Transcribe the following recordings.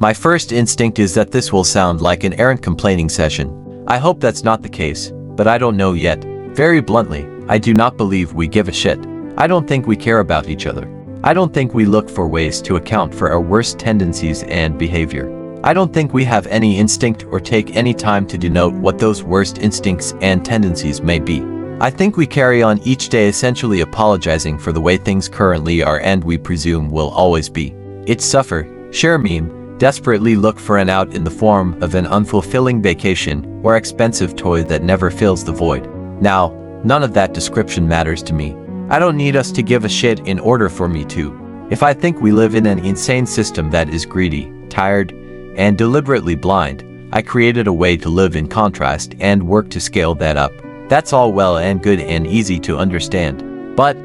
My first instinct is that this will sound like an errant complaining session. I hope that's not the case, but I don't know yet. Very bluntly, I do not believe we give a shit. I don't think we care about each other. I don't think we look for ways to account for our worst tendencies and behavior. I don't think we have any instinct or take any time to denote what those worst instincts and tendencies may be. I think we carry on each day essentially apologizing for the way things currently are and we presume will always be. It's suffer, share meme, desperately look for an out in the form of an unfulfilling vacation or expensive toy that never fills the void. Now, none of that description matters to me. I don't need us to give a shit in order for me to. If I think we live in an insane system that is greedy, tired, and deliberately blind, I created a way to live in contrast and work to scale that up. That's all well and good and easy to understand. But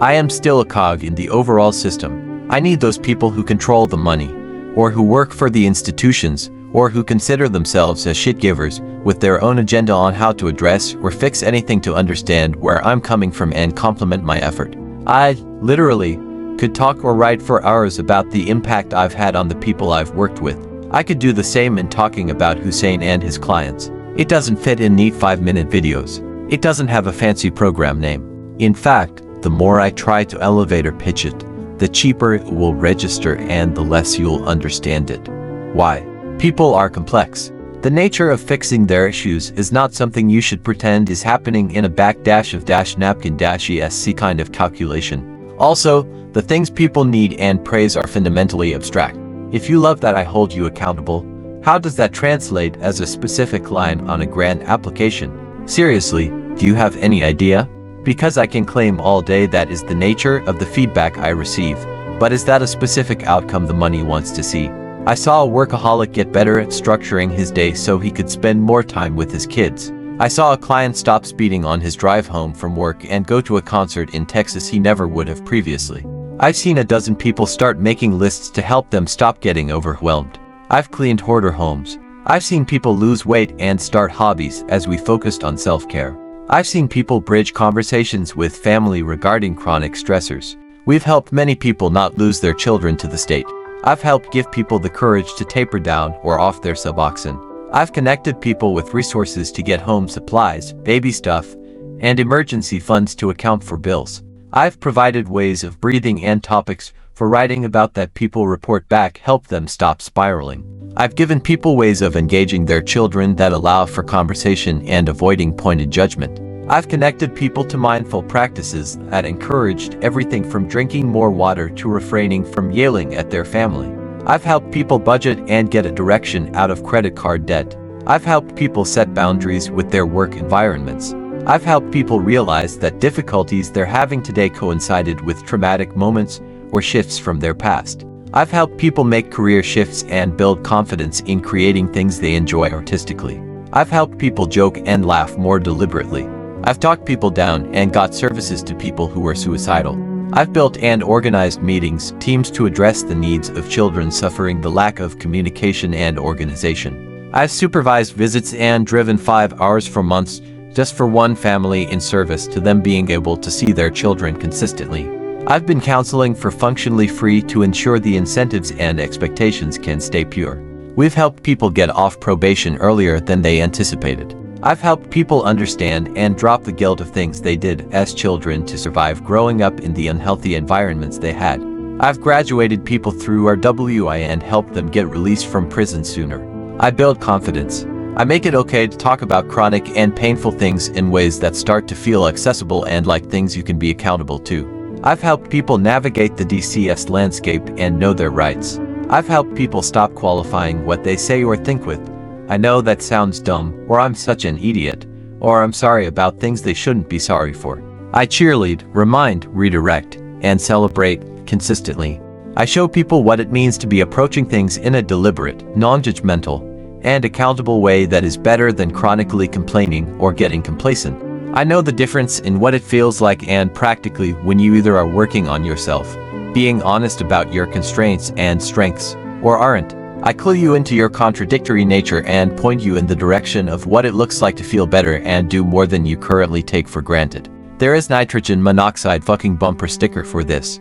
I am still a cog in the overall system. I need those people who control the money, or who work for the institutions, or who consider themselves as shit givers with their own agenda on how to address or fix anything to understand where I'm coming from and complement my effort. I, literally, could talk or write for hours about the impact I've had on the people I've worked with. I could do the same in talking about Hussein and his clients. It doesn't fit in neat 5-minute videos. It doesn't have a fancy program name. In fact, the more I try to elevator pitch it, the cheaper it will register and the less you'll understand it. Why? People are complex. The nature of fixing their issues is not something you should pretend is happening in a back-napkin-esc kind of calculation. Also, the things people need and praise are fundamentally abstract. If you love that I hold you accountable, how does that translate as a specific line on a grant application? Seriously, do you have any idea? Because I can claim all day that is the nature of the feedback I receive, but is that a specific outcome the money wants to see? I saw a workaholic get better at structuring his day so he could spend more time with his kids. I saw a client stop speeding on his drive home from work and go to a concert in Texas he never would have previously. I've seen a dozen people start making lists to help them stop getting overwhelmed. I've cleaned hoarder homes. I've seen people lose weight and start hobbies as we focused on self-care. I've seen people bridge conversations with family regarding chronic stressors. We've helped many people not lose their children to the state. I've helped give people the courage to taper down or off their Suboxone. I've connected people with resources to get home supplies, baby stuff, and emergency funds to account for bills. I've provided ways of breathing and topics for writing about that people report back help them stop spiraling. I've given people ways of engaging their children that allow for conversation and avoiding pointed judgment. I've connected people to mindful practices that encouraged everything from drinking more water to refraining from yelling at their family. I've helped people budget and get a direction out of credit card debt. I've helped people set boundaries with their work environments. I've helped people realize that difficulties they're having today coincided with traumatic moments or shifts from their past. I've helped people make career shifts and build confidence in creating things they enjoy artistically. I've helped people joke and laugh more deliberately. I've talked people down and got services to people who were suicidal. I've built and organized meetings, teams to address the needs of children suffering the lack of communication and organization. I've supervised visits and driven 5 hours for months just for one family in service to them being able to see their children consistently. I've been counseling for functionally free to ensure the incentives and expectations can stay pure. We've helped people get off probation earlier than they anticipated. I've helped people understand and drop the guilt of things they did as children to survive growing up in the unhealthy environments they had. I've graduated people through our WI and helped them get released from prison sooner. I build confidence. I make it okay to talk about chronic and painful things in ways that start to feel accessible and like things you can be accountable to. I've helped people navigate the DCS landscape and know their rights. I've helped people stop qualifying what they say or think with "I know that sounds dumb," or "I'm such an idiot," or "I'm sorry about things they shouldn't be sorry for." I cheerlead, remind, redirect, and celebrate consistently. I show people what it means to be approaching things in a deliberate, non-judgmental, and accountable way that is better than chronically complaining or getting complacent. I know the difference in what it feels like and practically when you either are working on yourself, being honest about your constraints and strengths, or aren't. I clue you into your contradictory nature and point you in the direction of what it looks like to feel better and do more than you currently take for granted. There is nitrogen monoxide fucking bumper sticker for this.